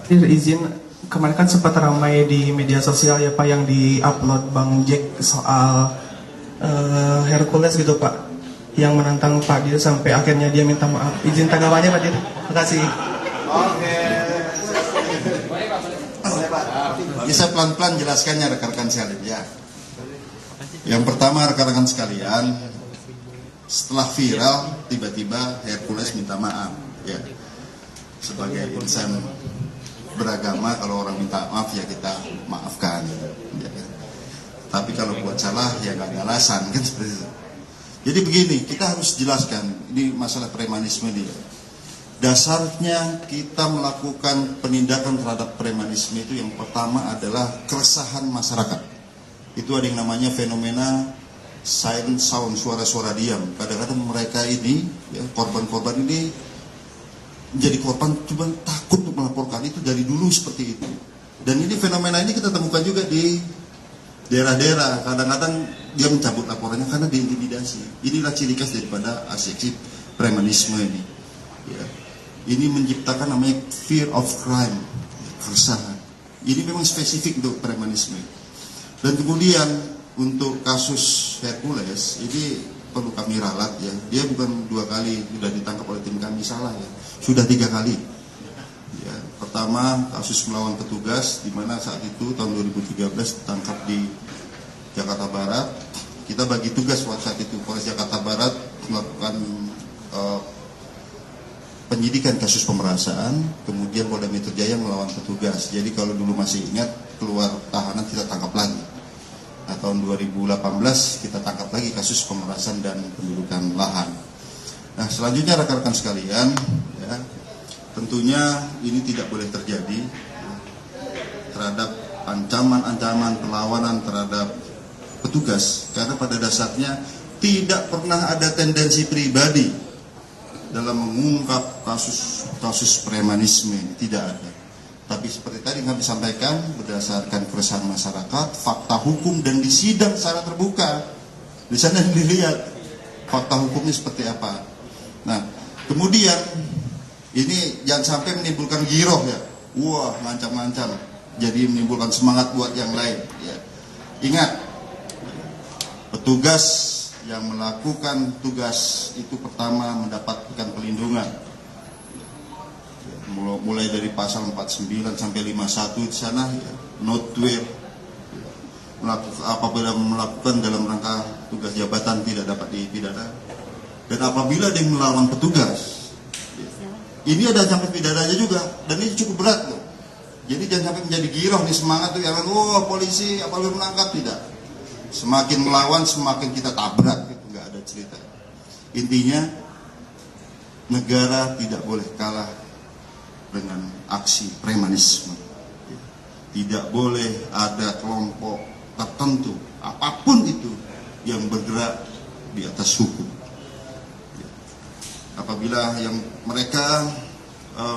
Izin, kemarin kan sempat ramai di media sosial ya Pak yang di-upload Bang Jack soal Hercules gitu Pak, yang menantang Pak Dir sampai akhirnya dia minta maaf. Izin tanggapannya Pak Dir. Terima kasih. Oke. Bisa pelan-pelan jelaskannya rekan-rekan sekalian ya. Yang pertama rekan-rekan sekalian, setelah viral tiba-tiba Hercules minta maaf ya. Sebagai insan beragama, kalau orang minta maaf ya kita maafkan ya. Tapi kalau buat salah ya nggak ada alasan kan seperti itu. Jadi begini, kita harus jelaskan ini masalah premanisme ini. Dasarnya kita melakukan penindakan terhadap premanisme itu yang pertama adalah keresahan masyarakat. Itu ada yang namanya fenomena silent sound, suara-suara diam. Kadang-kadang mereka ini ya, korban-korban ini menjadi korban cuma takut untuk melaporkan, itu dari dulu seperti itu. Dan ini fenomena ini kita temukan juga di daerah-daerah. Kadang-kadang dia mencabut laporannya karena diintimidasi. Inilah ciri khas daripada aksi premanisme ini ya. Ini menciptakan namanya fear of crime, keresahan. Ini memang spesifik untuk premanisme. Dan kemudian untuk kasus Hercules ini perlu kami ralat ya. Dia bukan 2 kali sudah ditangkap oleh tim kami, salah ya. Sudah 3 kali. Ya, pertama kasus melawan petugas, di mana saat itu tahun 2013 ditangkap di Jakarta Barat. Kita bagi tugas saat itu Polres Jakarta Barat melakukan penyidikan kasus pemerasan, kemudian Polda Metro Jaya melawan petugas. Jadi kalau dulu masih ingat, keluar tahanan kita tangkap lagi. Nah, tahun 2018 kita tangkap lagi kasus pemerasan dan pendudukan lahan. Nah, selanjutnya rekan-rekan sekalian, ya, tentunya ini tidak boleh terjadi ya, terhadap ancaman-ancaman perlawanan terhadap petugas, karena pada dasarnya tidak pernah ada tendensi pribadi dalam mengungkap kasus premanisme, tidak ada. Tapi seperti tadi kami sampaikan, berdasarkan keresahan masyarakat, fakta hukum, dan di sidang secara terbuka, di sana dilihat fakta hukumnya seperti apa. Nah, kemudian ini jangan sampai menimbulkan giroh ya, wah ngancam-ngancam, jadi menimbulkan semangat buat yang lain. Ya. Ingat, petugas yang melakukan tugas itu pertama mendapatkan pelindungan. Mulai dari pasal 49 sampai 51 di sana ya, notwear apabila melakukan dalam rangka tugas jabatan tidak dapat dipidana, dan apabila dia melawan petugas ya, ini ada sampai pidananya juga, dan ini cukup berat loh. Jadi jangan sampai menjadi giroh nih, semangat tuh yang polisi apalagi menangkap, tidak. Semakin melawan semakin kita tabrak gitu, nggak ada cerita. Intinya negara tidak boleh kalah dengan aksi premanisme. Tidak boleh ada kelompok tertentu apapun itu yang bergerak di atas hukum. Apabila yang mereka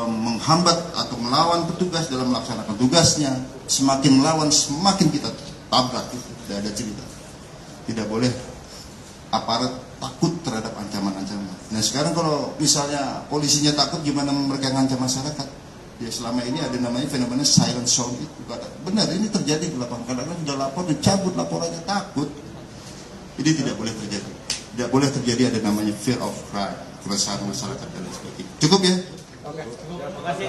menghambat atau melawan petugas dalam melaksanakan tugasnya, semakin melawan semakin kita tabrak, itu tidak ada cerita. Tidak boleh aparat takut terhadap ancaman-ancaman. Nah sekarang kalau misalnya polisinya takut, gimana mereka ngancam masyarakat? Ya selama ini ada namanya fenomena silent sound itu. Benar, ini terjadi di lapangan. Kadang-kadang sudah lapor, dicabut laporannya, takut. Ini tidak boleh terjadi. Tidak boleh terjadi ada namanya fear of crime, keresahan masyarakat dan lain sebagainya. Cukup ya? Oke, terima kasih.